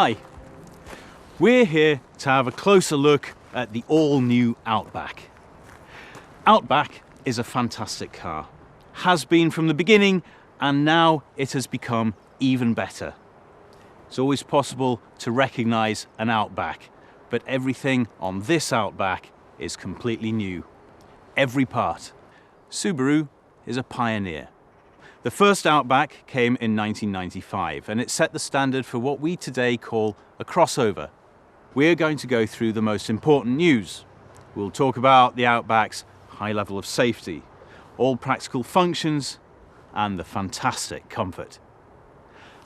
Hi, we're here to have a closer look at the all-new Outback. Outback is a fantastic car, has been from the beginning, and now it has become even better. It's always possible to recognize an Outback, but everything on this Outback is completely new. Every part. Subaru is a pioneer. The first Outback came in 1995, and it set the standard for what we today call a crossover. We're going to go through the most important news. We'll talk about the Outback's high level of safety, all practical functions, and the fantastic comfort.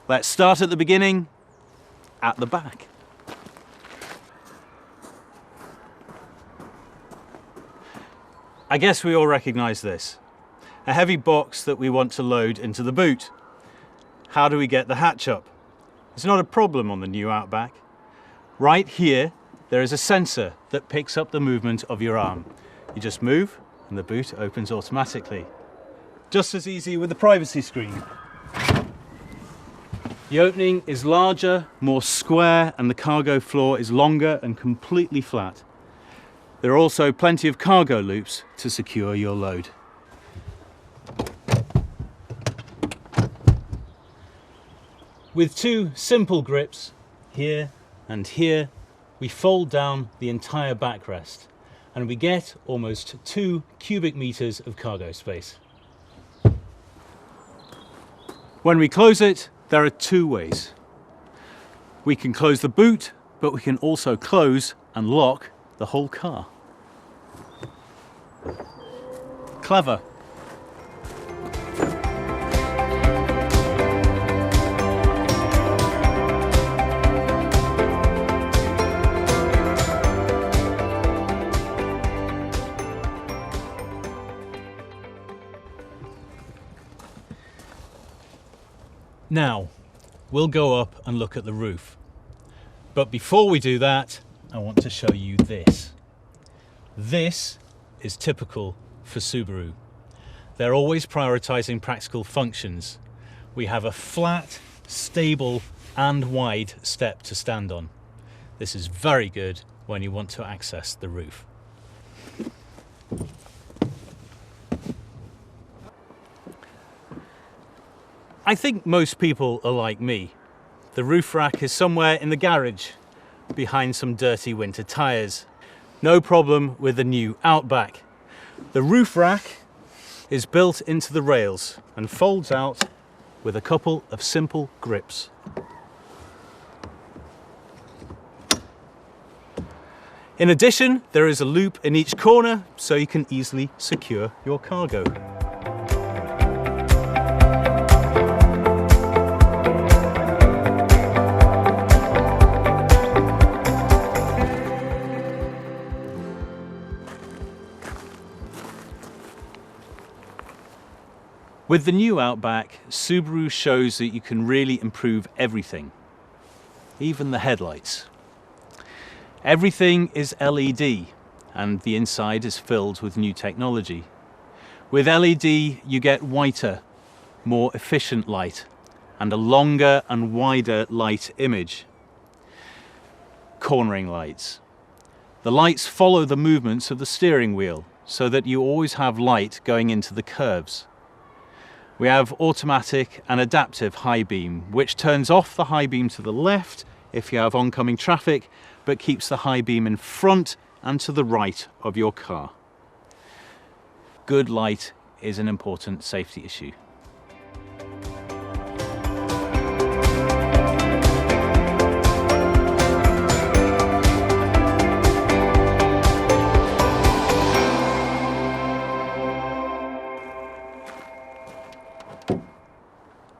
Let's start at the beginning, at the back. I guess we all recognize this. A heavy box that we want to load into the boot. How do we get the hatch up? It's not a problem on the new Outback. Right here, there is a sensor that picks up the movement of your arm. You just move and the boot opens automatically. Just as easy with the privacy screen. The opening is larger, more square, and the cargo floor is longer and completely flat. There are also plenty of cargo loops to secure your load. With two simple grips, here and here, we fold down the entire backrest and we get almost 2 cubic meters of cargo space. When we close it, there are two ways. We can close the boot, but we can also close and lock the whole car. Clever. Now, we'll go up and look at the roof. But before we do that, I want to show you this. This is typical for Subaru. They're always prioritizing practical functions. We have a flat, stable, and wide step to stand on. This is very good when you want to access the roof. I think most people are like me. The roof rack is somewhere in the garage, behind some dirty winter tyres. No problem with the new Outback. The roof rack is built into the rails and folds out with a couple of simple grips. In addition, there is a loop in each corner so you can easily secure your cargo. With the new Outback, Subaru shows that you can really improve everything, even the headlights. Everything is LED, and the inside is filled with new technology. With LED, you get whiter, more efficient light, and a longer and wider light image. Cornering lights. The lights follow the movements of the steering wheel, so that you always have light going into the curves. We have automatic and adaptive high beam, which turns off the high beam to the left if you have oncoming traffic, but keeps the high beam in front and to the right of your car. Good light is an important safety issue.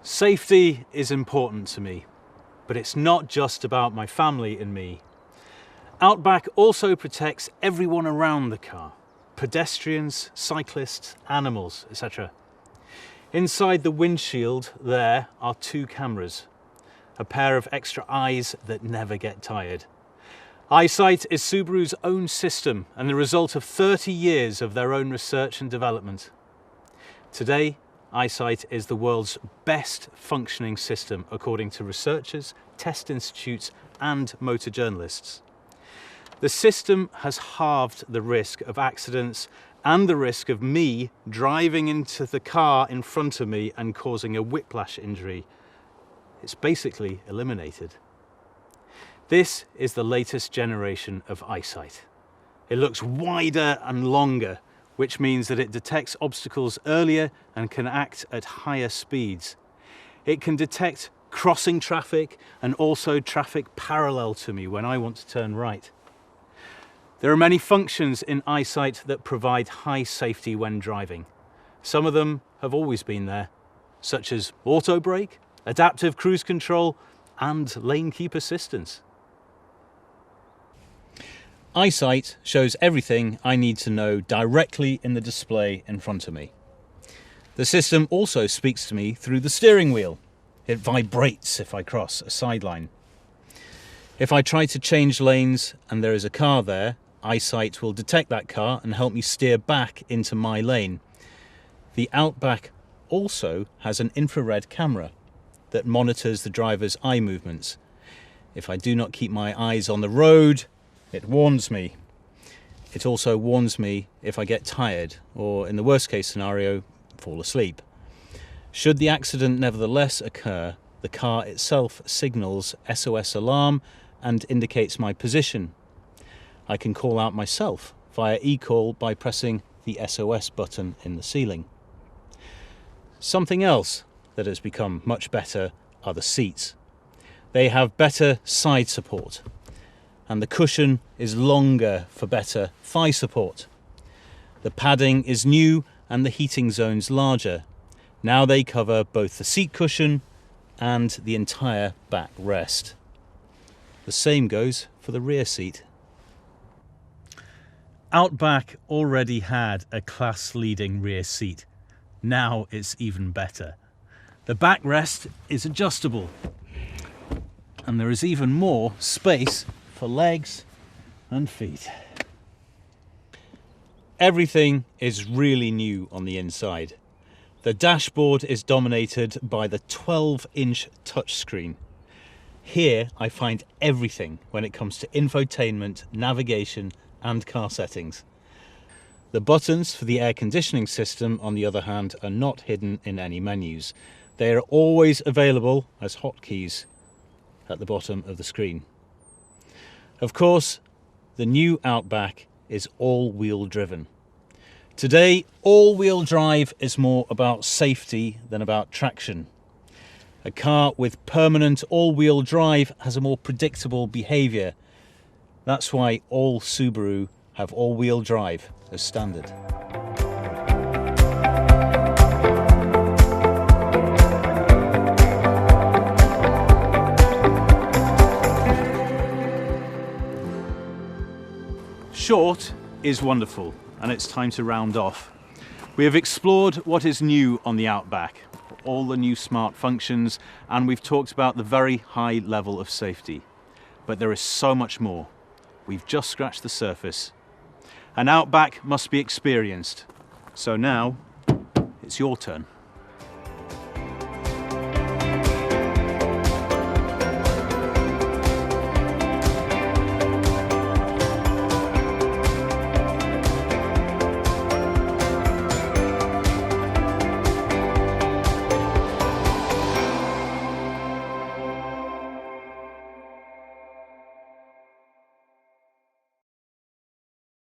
Safety is important to me, but it's not just about my family and me. Outback also protects everyone around the car, pedestrians, cyclists, animals, etc. Inside the windshield there are two cameras, a pair of extra eyes that never get tired. Eyesight is Subaru's own system and the result of 30 years of their own research and development. Today, Eyesight is the world's best functioning system according to researchers, test institutes and motor journalists. The system has halved the risk of accidents and the risk of me driving into the car in front of me and causing a whiplash injury. It's basically eliminated. This is the latest generation of Eyesight. It looks wider and longer, which means that it detects obstacles earlier and can act at higher speeds. It can detect crossing traffic and also traffic parallel to me when I want to turn right. There are many functions in Eyesight that provide high safety when driving. Some of them have always been there, such as auto brake, adaptive cruise control, and lane keep assistance. Eyesight shows everything I need to know directly in the display in front of me. The system also speaks to me through the steering wheel. It vibrates if I cross a sideline. If I try to change lanes and there is a car there, Eyesight will detect that car and help me steer back into my lane. The Outback also has an infrared camera that monitors the driver's eye movements. If I do not keep my eyes on the road, it warns me. It also warns me if I get tired or, in the worst case scenario, fall asleep. Should the accident nevertheless occur, the car itself signals SOS alarm and indicates my position. I can call out myself via eCall by pressing the SOS button in the ceiling. Something else that has become much better are the seats. They have better side support, and the cushion is longer for better thigh support. The padding is new and the heating zones larger. Now they cover both the seat cushion and the entire backrest. The same goes for the rear seat. Outback already had a class-leading rear seat. Now it's even better. The backrest is adjustable, and there is even more space for legs and feet. Everything is really new on the inside. The dashboard is dominated by the 12-inch touchscreen. Here I find everything when it comes to infotainment, navigation and car settings. The buttons for the air conditioning system, on the other hand, are not hidden in any menus. They are always available as hotkeys at the bottom of the screen. Of course, the new Outback is all-wheel driven. Today, all-wheel drive is more about safety than about traction. A car with permanent all-wheel drive has a more predictable behaviour. That's why all Subaru have all-wheel drive as standard. Short is wonderful, and it's time to round off. We have explored what is new on the Outback, all the new smart functions, and we've talked about the very high level of safety. But there is so much more. We've just scratched the surface. An Outback must be experienced. So now, it's your turn.